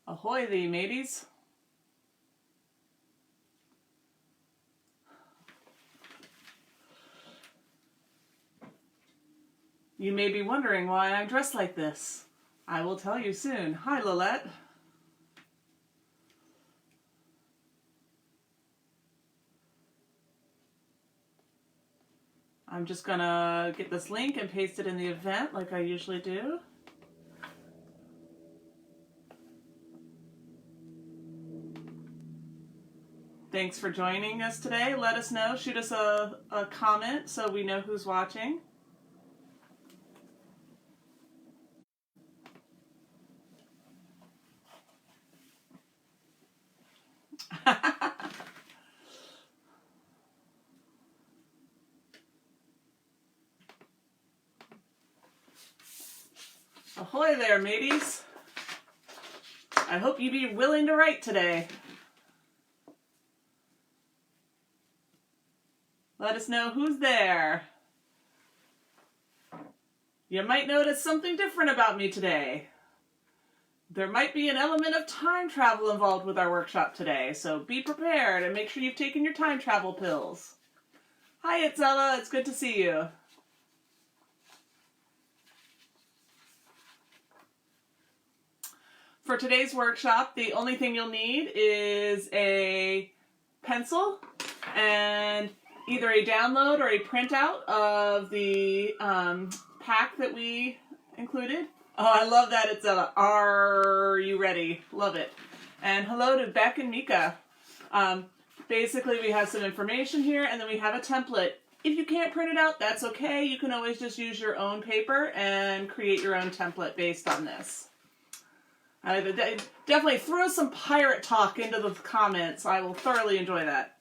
Ahoy thee, mateys. You may be wondering why I'm dressed like this. I will tell you soon. Hi, Lilette. I'm just gonna get this link and paste it in the event like I usually do. Thanks for joining us today. Let us know. Shoot us a comment so we know who's watching. Ahoy there, mateys. I hope you be willing to write today. Let us know who's there. You might notice something different about me today. There might be an element of time travel involved with our workshop today, so be prepared and make sure you've taken your time travel pills. Hi, it's Ella. It's good to see you. For today's workshop, the only thing you'll need is a pencil and either a download or a printout of the pack that we included. Oh, I love that. It's a Are You Ready? Love it. And hello to Beck and Mika. Basically, we have some information here, and then we have a template. If you can't print it out, that's okay. You can always just use your own paper and create your own template based on this. Definitely throw some pirate talk into the comments. I will thoroughly enjoy that.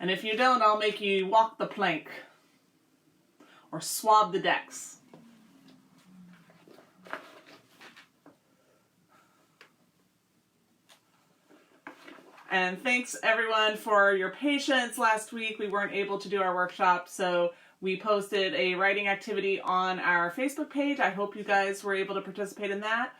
And if you don't, I'll make you walk the plank or swab the decks. And thanks everyone for your patience. Last week we weren't able to do our workshop, so we posted a writing activity on our Facebook page. I hope you guys were able to participate in that.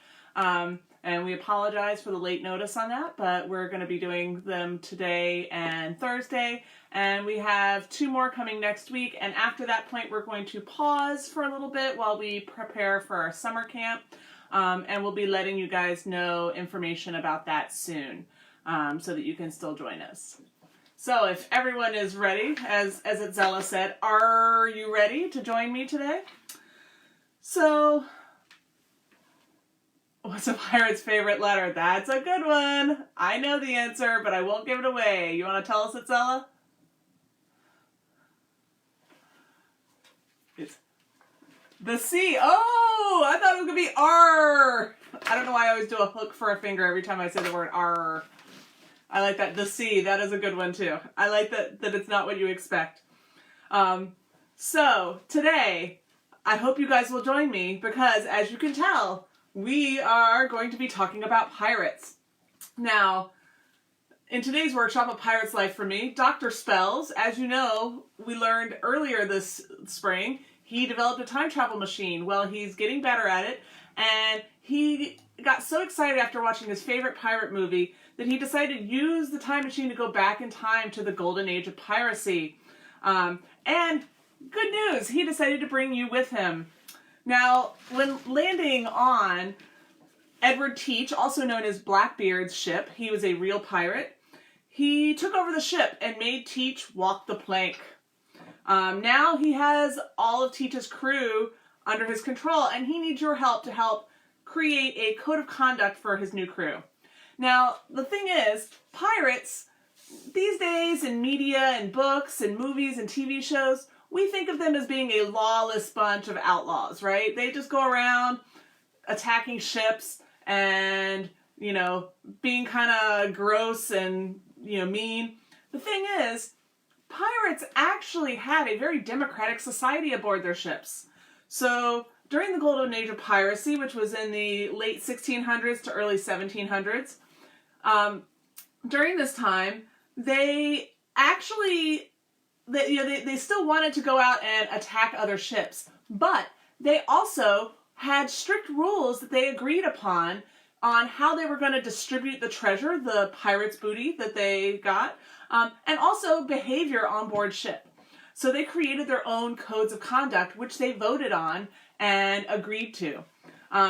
And we apologize for the late notice on that, but we're going to be doing them today and Thursday. And we have 2 more coming next week. And after that point, we're going to pause for a little bit while we prepare for our summer camp. And we'll be letting you guys know information about that soon, so that you can still join us. So if everyone is ready, as Zella said, are you ready to join me today? So, what's a pirate's favorite letter? That's a good one. I know the answer, but I won't give it away. You want to tell us it, Zella? It's the C. Oh, I thought it was going to be R. I don't know why I always do a hook for a finger every time I say the word R. I like that. The C, that is a good one too. I like that it's not what you expect. So today, I hope you guys will join me because as you can tell, we are going to be talking about pirates. Now, in today's workshop, A Pirate's Life for Me, Dr. Spells, as you know, we learned earlier this spring, he developed a time travel machine. Well, he's getting better at it, and he got so excited after watching his favorite pirate movie that he decided to use the time machine to go back in time to the Golden Age of Piracy. And good news, he decided to bring you with him. Now, when landing on Edward Teach, also known as Blackbeard's ship, he was a real pirate, he took over the ship and made Teach walk the plank. Now he has all of Teach's crew under his control, and he needs your help to help create a code of conduct for his new crew. Now, the thing is, pirates, these days in media and books and movies and TV shows, we think of them as being a lawless bunch of outlaws, right? They just go around attacking ships and, you know, being kind of gross and, you know, mean. The thing is, pirates actually had a very democratic society aboard their ships. So during the Golden Age of Piracy, which was in the late 1600s to early 1700s, during this time, they actually, they still wanted to go out and attack other ships, but they also had strict rules that they agreed upon on how they were going to distribute the treasure, the pirates' booty that they got, and also behavior on board ship. So they created their own codes of conduct, which they voted on and agreed to.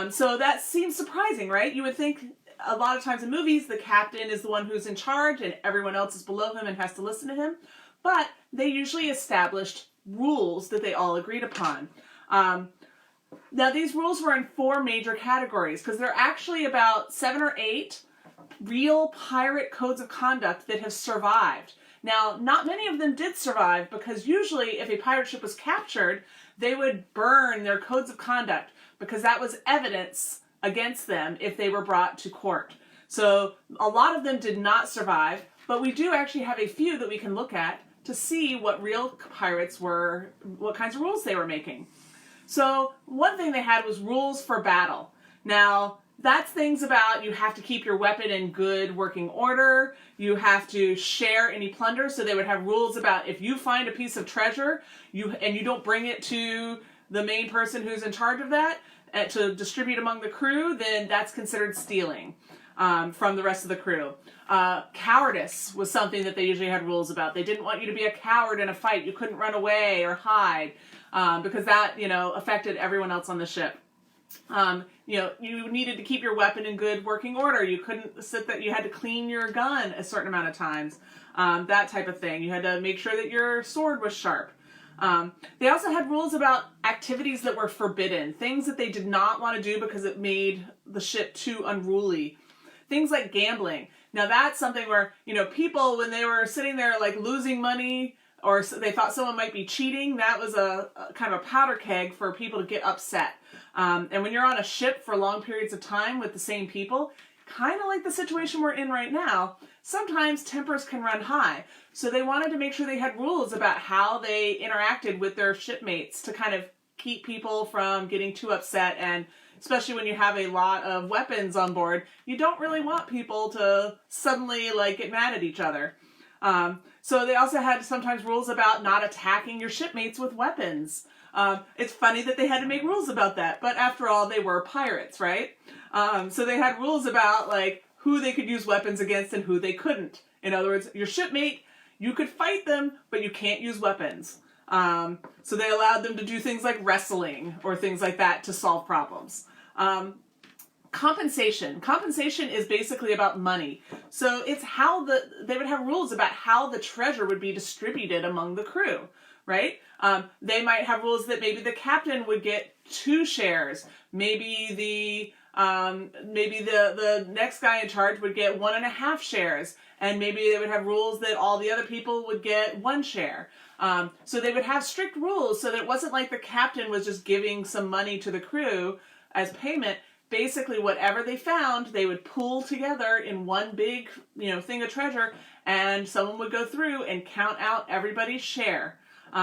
So that seems surprising, right? You would think a lot of times in movies, the captain is the one who's in charge and everyone else is below him and has to listen to him. But they usually established rules that they all agreed upon. Now, these rules were in 4 major categories because there are actually about 7 or 8 real pirate codes of conduct that have survived. Now, not many of them did survive because usually if a pirate ship was captured, they would burn their codes of conduct because that was evidence against them if they were brought to court. So a lot of them did not survive, but we do actually have a few that we can look at to see what real pirates were, what kinds of rules they were making. So one thing they had was rules for battle. Now, that's things about you have to keep your weapon in good working order. You have to share any plunder. So they would have rules about if you find a piece of treasure and you don't bring it to the main person who's in charge of that to distribute among the crew, then that's considered stealing from the rest of the crew. Cowardice was something that they usually had rules about. They didn't want you to be a coward in a fight. You couldn't run away or hide because that, affected everyone else on the ship. You needed to keep your weapon in good working order. You couldn't sit that you had to clean your gun a certain amount of times. That type of thing. You had to make sure that your sword was sharp. They also had rules about activities that were forbidden, things that they did not want to do because it made the ship too unruly. Things like gambling. Now that's something where, people, when they were sitting there like losing money or they thought someone might be cheating, that was a kind of a powder keg for people to get upset. And when you're on a ship for long periods of time with the same people, kind of like the situation we're in right now, sometimes tempers can run high. So they wanted to make sure they had rules about how they interacted with their shipmates to kind of keep people from getting too upset. And especially when you have a lot of weapons on board, you don't really want people to suddenly get mad at each other. So they also had sometimes rules about not attacking your shipmates with weapons. It's funny that they had to make rules about that, but after all, they were pirates, right? So they had rules about who they could use weapons against and who they couldn't. In other words, your shipmate, you could fight them, but you can't use weapons. So they allowed them to do things like wrestling or things like that to solve problems. Compensation. Compensation is basically about money. So it's how they would have rules about how the treasure would be distributed among the crew, right? They might have rules that maybe the captain would get 2 shares. Maybe the next guy in charge would get 1.5 shares. And maybe they would have rules that all the other people would get 1 share. So they would have strict rules so that it wasn't like the captain was just giving some money to the crew as payment. Basically, whatever they found, they would pool together in one big, thing of treasure, and someone would go through and count out everybody's share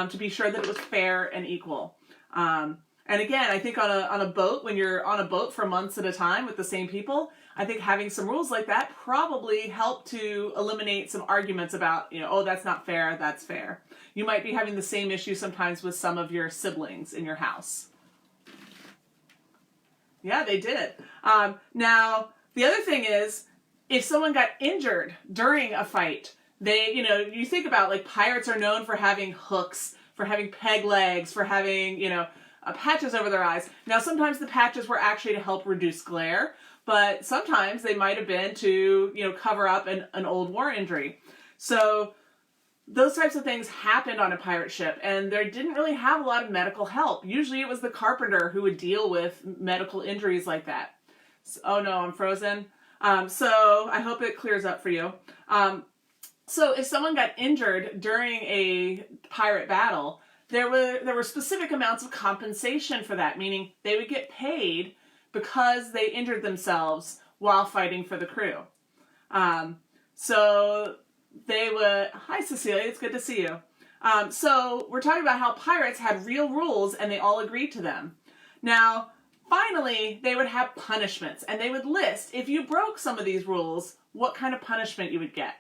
to be sure that it was fair and equal. And again, I think on a boat, when you're on a boat for months at a time with the same people, I think having some rules like that probably help to eliminate some arguments about, oh, that's not fair, that's fair. You might be having the same issue sometimes with some of your siblings in your house. Yeah, they did. Now, the other thing is, if someone got injured during a fight, you think about pirates are known for having hooks, for having peg legs, for having, patches over their eyes. Now, sometimes the patches were actually to help reduce glare, but sometimes they might have been to, cover up an old war injury. So those types of things happened on a pirate ship, and they didn't really have a lot of medical help. Usually it was the carpenter who would deal with medical injuries like that. So, oh no, I'm frozen. So I hope it clears up for you. So if someone got injured during a pirate battle, there were specific amounts of compensation for that, meaning they would get paid because they injured themselves while fighting for the crew. So they would, hi Cecilia, it's good to see you. So we're talking about how pirates had real rules and they all agreed to them. Now, finally, they would have punishments, and they would list, if you broke some of these rules, what kind of punishment you would get.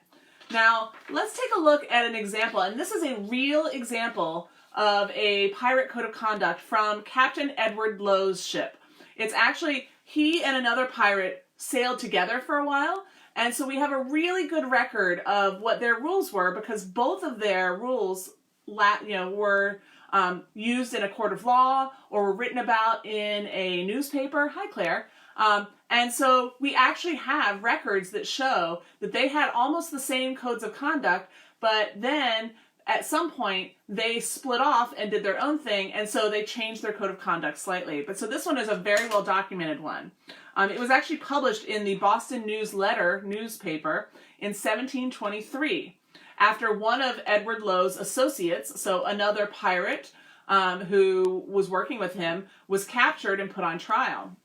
Now, let's take a look at an example, and this is a real example of a pirate code of conduct from Captain Edward Lowe's ship. It's actually, he and another pirate sailed together for a while, and so we have a really good record of what their rules were, because both of their rules were used in a court of law or were written about in a newspaper. Hi, Claire. And so we actually have records that show that they had almost the same codes of conduct, but then at some point they split off and did their own thing, and so they changed their code of conduct slightly. But so this one is a very well documented one. It was actually published in the Boston Newsletter newspaper in 1723 after one of Edward Lowe's associates, so another pirate who was working with him, was captured and put on trial.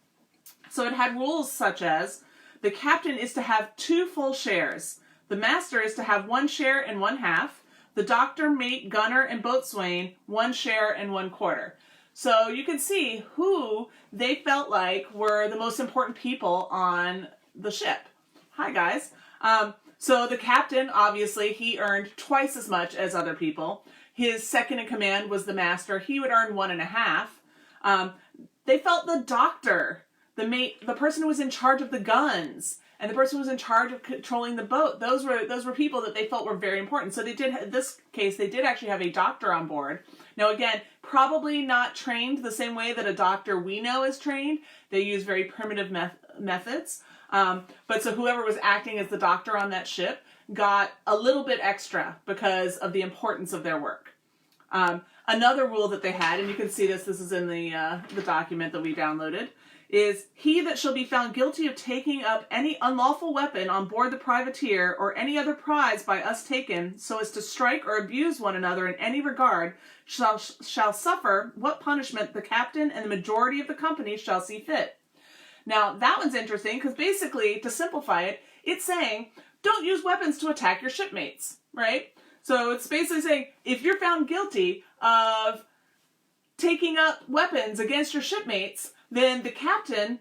So it had rules such as the captain is to have 2 full shares, the master is to have 1 share and 1/2, the doctor, mate, gunner, and boatswain 1 share and 1/4. So you can see who they felt like were the most important people on the ship. Hi, guys. So the captain, obviously, he earned twice as much as other people. His second in command was the master. He would earn 1.5. They felt the doctor, the mate, the person who was in charge of the guns, and the person who was in charge of controlling the boat, those were people that they felt were very important. So they did, in this case, they did actually have a doctor on board. Now again, probably not trained the same way that a doctor we know is trained. They use very primitive methods. But so whoever was acting as the doctor on that ship got a little bit extra because of the importance of their work. Another rule that they had, and you can see this is in the document that we downloaded, is he that shall be found guilty of taking up any unlawful weapon on board the privateer or any other prize by us taken, so as to strike or abuse one another in any regard, shall suffer what punishment the captain and the majority of the company shall see fit. Now, that one's interesting because basically, to simplify it, it's saying, don't use weapons to attack your shipmates, right? So it's basically saying, if you're found guilty of taking up weapons against your shipmates, then the captain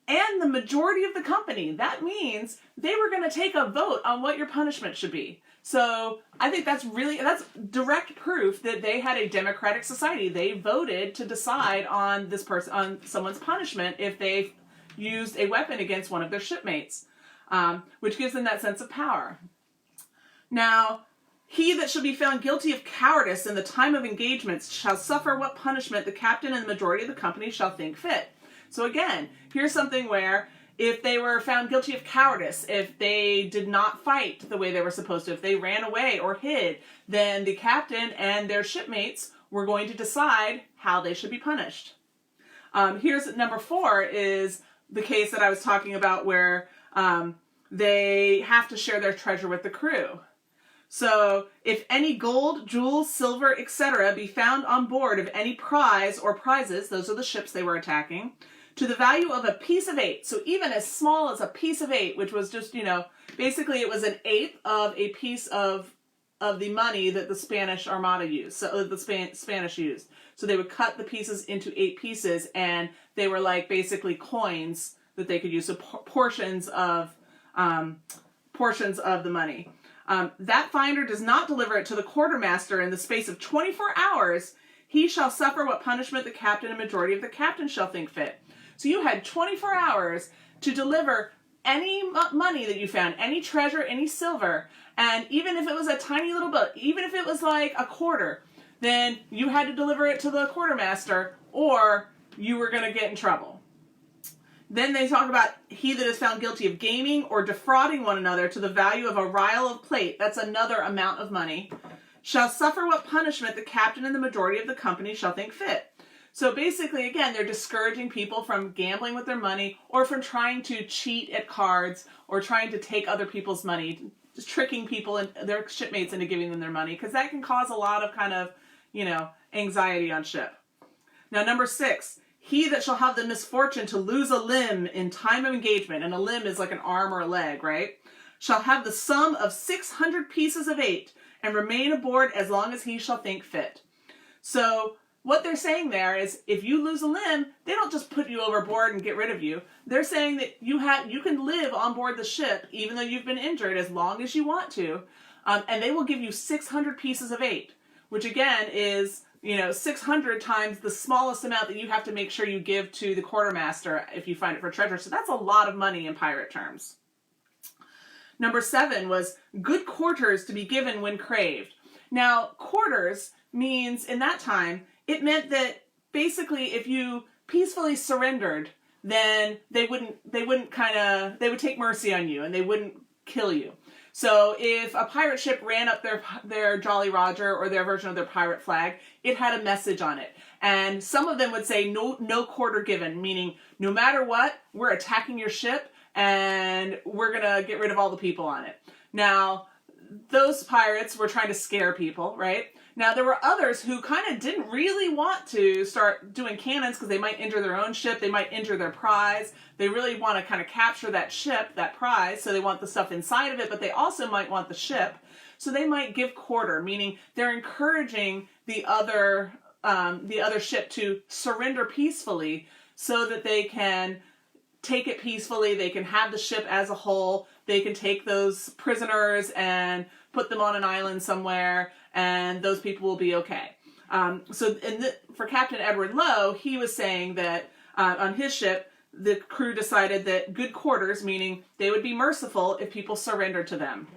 and the majority of the company, that means they were going to take a vote on what your punishment should be. So I think that's direct proof that they had a democratic society. They voted to decide on on someone's punishment if they used a weapon against one of their shipmates, which gives them that sense of power. Now, he that shall be found guilty of cowardice in the time of engagements shall suffer what punishment the captain and the majority of the company shall think fit. So again, here's something where if they were found guilty of cowardice, if they did not fight the way they were supposed to, if they ran away or hid, then the captain and their shipmates were going to decide how they should be punished. Here's number 4 is the case that I was talking about where they have to share their treasure with the crew. So, if any gold, jewels, silver, etc. be found on board of any prize or prizes, those are the ships they were attacking, to the value of a piece of 8, so even as small as a piece of 8, which was just, basically it was an eighth of a piece of the money that the Spanish Armada used, so the Spanish used. So they would cut the pieces into 8 pieces, and they were like basically coins that they could use, so portions of the money. That finder does not deliver it to the quartermaster in the space of 24 hours, he shall suffer what punishment the captain and majority of the captain shall think fit. So you had 24 hours to deliver any money that you found, any treasure, any silver, and even if it was a tiny little bit, even if it was like a quarter, then you had to deliver it to the quartermaster or you were going to get in trouble. Then they talk about he that is found guilty of gaming or defrauding one another to the value of a rial of plate, that's another amount of money, shall suffer what punishment the captain and the majority of the company shall think fit. So basically, again, they're discouraging people from gambling with their money or from trying to cheat at cards or trying to take other people's money, just tricking people and their shipmates into giving them their money, because that can cause a lot of kind of, anxiety on ship. Now, number 6. He that shall have the misfortune to lose a limb in time of engagement, and a limb is like an arm or a leg, right? Shall have the sum of 600 pieces of 8, and remain aboard as long as he shall think fit. So what they're saying there is, if you lose a limb, they don't just put you overboard and get rid of you. They're saying that you can live on board the ship even though you've been injured as long as you want to, and they will give you 600 pieces of 8, which again is 600 times the smallest amount that you have to make sure you give to the quartermaster if you find it for treasure. So that's a lot of money in pirate terms. Number 7 was good quarters to be given when craved. Now, quarters means, in that time, it meant that basically if you peacefully surrendered, then they would take mercy on you and they wouldn't kill you. So if a pirate ship ran up their Jolly Roger or their version of their pirate flag, it had a message on it. And some of them would say no quarter given, meaning no matter what, we're attacking your ship and we're going to get rid of all the people on it. Now, those pirates were trying to scare people, right? Now, there were others who kind of didn't really want to start doing cannons because they might injure their own ship, they might injure their prize. They really want to kind of capture that ship, that prize, so they want the stuff inside of it, but they also might want the ship. So they might give quarter, meaning they're encouraging the other ship to surrender peacefully so that they can take it peacefully, they can have the ship as a whole, they can take those prisoners and put them on an island somewhere, and those people will be okay. For Captain Edward Lowe, he was saying that on his ship, the crew decided that good quarters, meaning they would be merciful if people surrendered to them.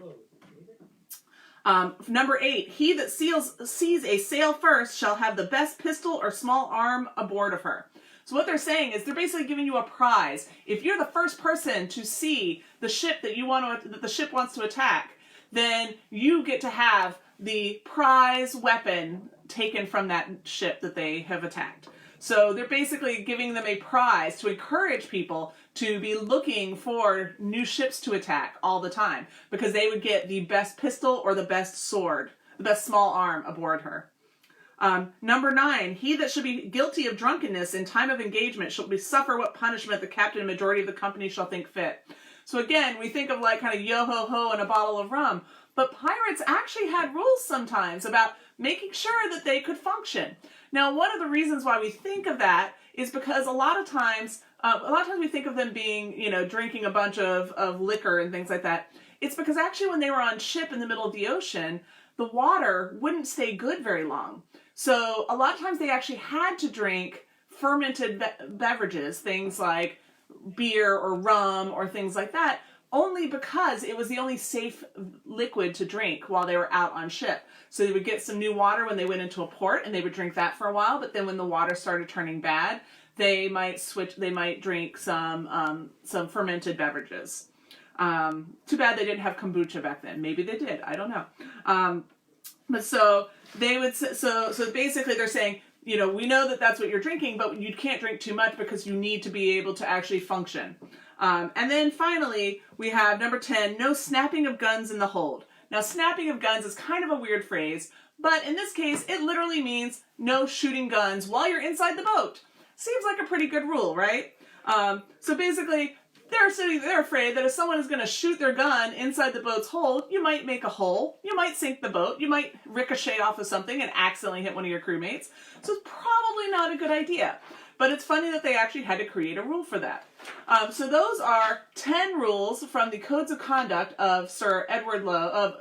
Number 8, he that sees a sail first shall have the best pistol or small arm aboard of her. So what they're saying is they're basically giving you a prize. If you're the first person to see the ship that the ship wants to attack, then you get to have the prize weapon taken from that ship that they have attacked. So they're basically giving them a prize to encourage people to be looking for new ships to attack all the time, because they would get the best pistol or the best sword, the best small arm aboard her. Number 9, he that should be guilty of drunkenness in time of engagement shall suffer what punishment the captain and majority of the company shall think fit. So again, we think of like kind of yo-ho-ho and a bottle of rum, but pirates actually had rules sometimes about making sure that they could function. Now, one of the reasons why we think of that is because a lot of times we think of them being, drinking a bunch of liquor and things like that. It's because actually when they were on ship in the middle of the ocean, the water wouldn't stay good very long. So a lot of times they actually had to drink fermented beverages, things like beer or rum or things like that, only because it was the only safe liquid to drink while they were out on ship. So they would get some new water when they went into a port and they would drink that for a while, but then when the water started turning bad, they might drink some fermented beverages. Too bad they didn't have kombucha back then. Maybe they did. I don't know. But so they would, so basically they're saying, we know that that's what you're drinking, but you can't drink too much because you need to be able to actually function. And then finally, we have number 10, no snapping of guns in the hold. Now, snapping of guns is kind of a weird phrase, but in this case, it literally means no shooting guns while you're inside the boat. Seems like a pretty good rule, right? So basically, they're afraid that if someone is going to shoot their gun inside the boat's hold, you might make a hole, you might sink the boat, you might ricochet off of something and accidentally hit one of your crewmates. So it's probably not a good idea. But it's funny that they actually had to create a rule for that. So those are 10 rules from the Codes of Conduct of Sir Edward Lowe,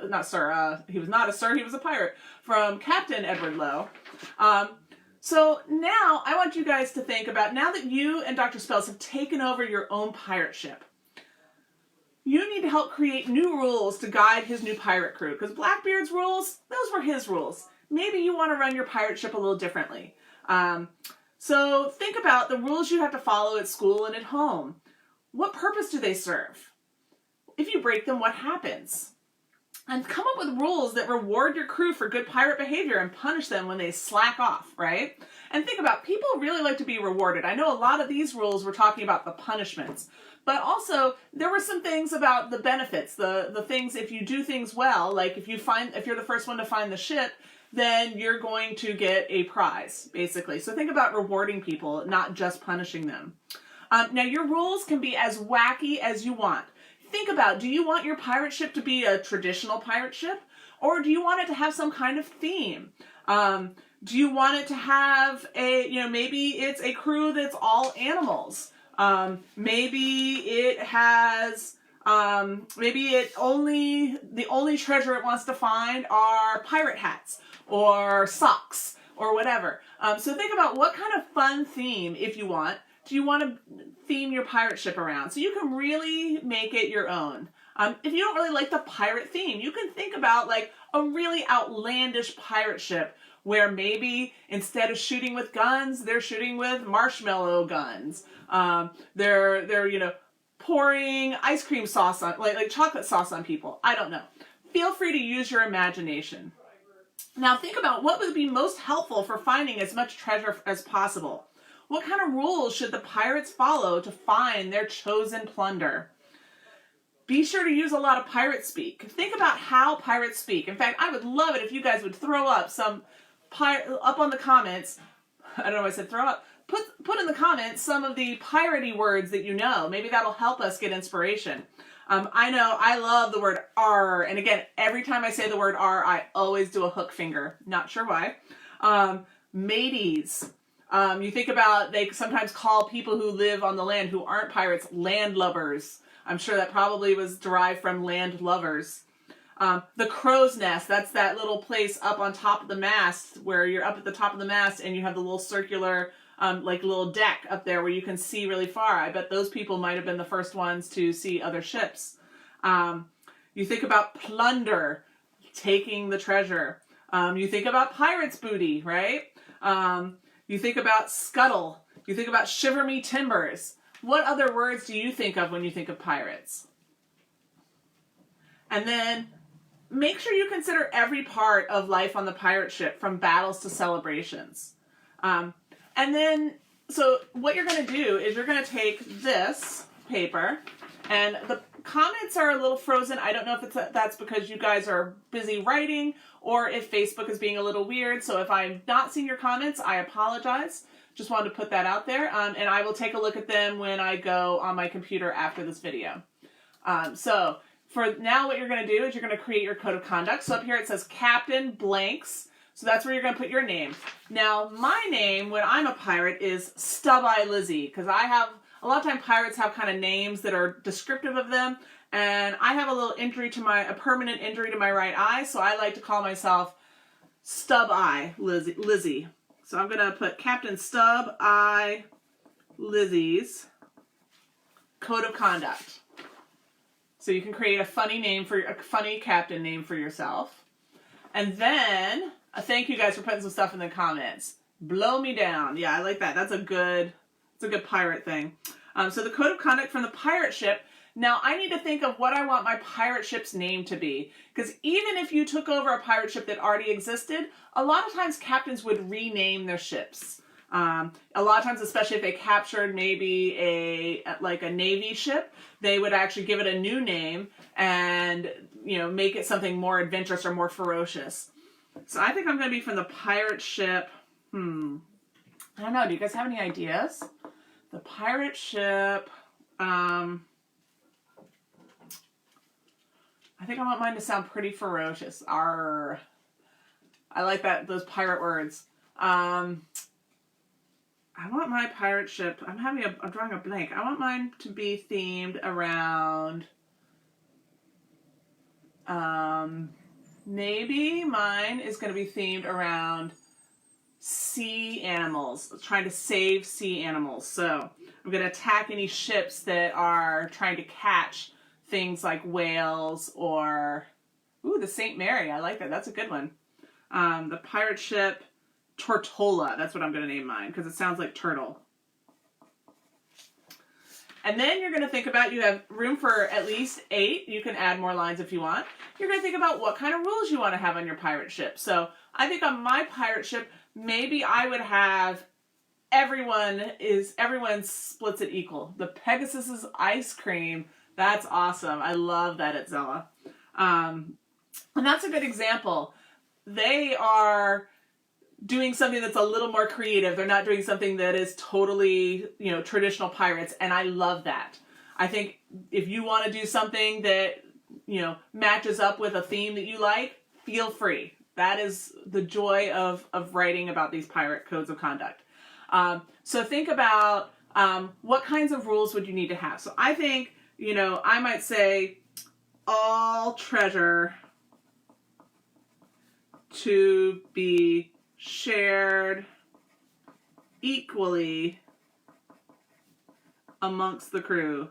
he was not a sir, he was a pirate, from Captain Edward Lowe. So now I want you guys to think about, now that you and Dr. Spells have taken over your own pirate ship, you need to help create new rules to guide his new pirate crew. Because Blackbeard's rules, those were his rules. Maybe you want to run your pirate ship a little differently. So think about the rules you have to follow at school and at home. What purpose do they serve? If you break them, what happens? And come up with rules that reward your crew for good pirate behavior and punish them when they slack off, right? And think about, people really like to be rewarded. I know a lot of these rules were talking about the punishments, but also there were some things about the benefits, the things if you do things well, like if you're the first one to find the ship, then you're going to get a prize, basically. So think about rewarding people, not just punishing them. Now, your rules can be as wacky as you want. Think about, do you want your pirate ship to be a traditional pirate ship? Or do you want it to have some kind of theme? Do you want it to have maybe it's a crew that's all animals. Maybe it has, the only treasure it wants to find are pirate hats or socks or whatever. So think about what kind of fun theme, if you want, do you want to theme your pirate ship around? So you can really make it your own. If you don't really like the pirate theme, you can think about like a really outlandish pirate ship where maybe instead of shooting with guns, they're shooting with marshmallow guns. They're you know, pouring ice cream sauce on, like chocolate sauce on people. I don't know. Feel free to use your imagination. Now think about what would be most helpful for finding as much treasure as possible. What kind of rules should the pirates follow to find their chosen plunder? Be sure to use a lot of pirate speak. Think about how pirates speak. In fact, I would love it if you guys would throw up some up on the comments. I don't know why I said throw up. Put in the comments some of the piratey words that you know. Maybe that'll help us get inspiration. I know I love the word R, and again, every time I say the word R, I always do a hook finger. Not sure why. Mateys. You think about, they sometimes call people who live on the land who aren't pirates landlubbers. I'm sure that probably was derived from land lovers. The crow's nest, that's that little place up on top of the mast where you're up at the top of the mast and you have the little circular like little deck up there where you can see really far. I bet those people might have been the first ones to see other ships. You think about plunder, taking the treasure. You think about pirate's booty, right? You think about scuttle. You think about shiver me timbers. What other words do you think of when you think of pirates? And then make sure you consider every part of life on the pirate ship, from battles to celebrations. And then, so what you're going to do is you're going to take this paper, and the comments are a little frozen. I don't know if that's because you guys are busy writing or if Facebook is being a little weird. So if I've not seen your comments, I apologize. Just wanted to put that out there. And I will take a look at them when I go on my computer after this video. So for now, what you're going to do is you're going to create your code of conduct. So up here it says Captain Blanks. So that's where you're going to put your name. Now, my name when I'm a pirate is Stub-Eye Lizzie, because I have, a lot of times pirates have kind of names that are descriptive of them, and I have a little injury to a permanent injury to my right eye, so I like to call myself Stub-Eye Lizzie. So I'm going to put Captain Stub-Eye Lizzie's code of conduct. So you can create a funny name for a funny captain name for yourself. And then thank you guys for putting some stuff in the comments. Blow me down. Yeah, I like that. That's a good pirate thing. So the code of conduct from the pirate ship. Now I need to think of what I want my pirate ship's name to be. Because even if you took over a pirate ship that already existed, a lot of times captains would rename their ships. A lot of times, especially if they captured maybe a Navy ship, they would actually give it a new name and, you know, make it something more adventurous or more ferocious. So I think I'm going to be from the pirate ship. I don't know. Do you guys have any ideas? The pirate ship. I think I want mine to sound pretty ferocious. Arr. I like those pirate words. I want my pirate ship. I'm drawing a blank. I want mine to be themed around. Maybe mine is going to be themed around sea animals, trying to save sea animals. So I'm going to attack any ships that are trying to catch things like whales or, the St. Mary. I like that. That's a good one. The pirate ship Tortola. That's what I'm going to name mine because it sounds like turtle. And then you're going to think about, you have room for at least 8. You can add more lines if you want. You're going to think about what kind of rules you want to have on your pirate ship. So I think on my pirate ship, maybe I would have everyone splits it equal. The Pegasus's ice cream, that's awesome. I love that at Zella. And that's a good example. They are doing something that's a little more creative. They're not doing something that is totally, traditional pirates, and I love that. I think if you want to do something that, matches up with a theme that you like, feel free. That is the joy of writing about these pirate codes of conduct. So think about what kinds of rules would you need to have. So I think, I might say all treasure to be shared equally amongst the crew.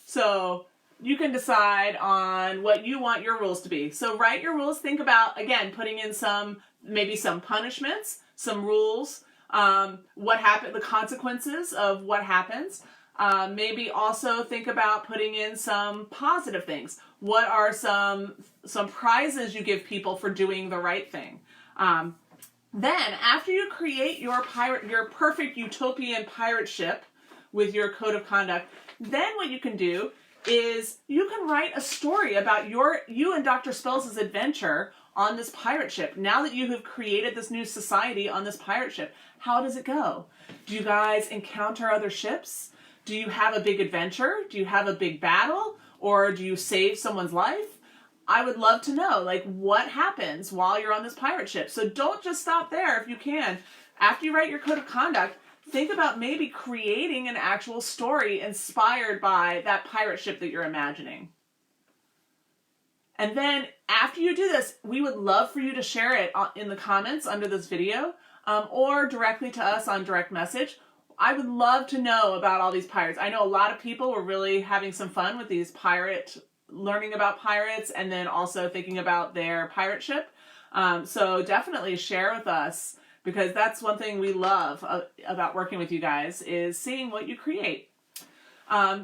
So you can decide on what you want your rules to be. So write your rules. Think about, again, putting in maybe some punishments, some rules, what happened, the consequences of what happens. Maybe also think about putting in some positive things. What are some prizes you give people for doing the right thing? Then, after you create your perfect utopian pirate ship with your code of conduct, then what you can do is you can write a story about you and Dr. Spells' adventure on this pirate ship. Now that you have created this new society on this pirate ship, how does it go? Do you guys encounter other ships? Do you have a big adventure? Do you have a big battle? Or do you save someone's life? I would love to know, like, what happens while you're on this pirate ship. So don't just stop there if you can. After you write your code of conduct, think about maybe creating an actual story inspired by that pirate ship that you're imagining. And then after you do this, we would love for you to share it in the comments under this video, or directly to us on direct message. I would love to know about all these pirates. I know a lot of people were really having some fun with these learning about pirates, and then also thinking about their pirate ship. So definitely share with us, because that's one thing we love about working with you guys, is seeing what you create.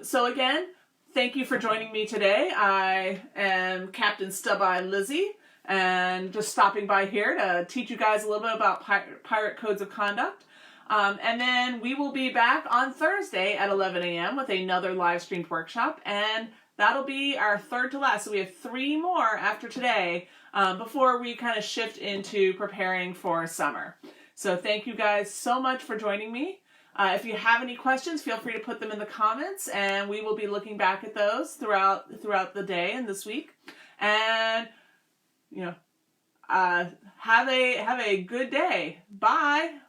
So again, thank you for joining me today. I am Captain Stub-Eye Lizzie, and just stopping by here to teach you guys a little bit about pirate codes of conduct. And then we will be back on Thursday at 11 a.m. with another live streamed workshop, and that'll be our third to last. So we have 3 more after today before we kind of shift into preparing for summer. So thank you guys so much for joining me. If you have any questions, feel free to put them in the comments, and we will be looking back at those throughout the day and this week. And have a good day. Bye.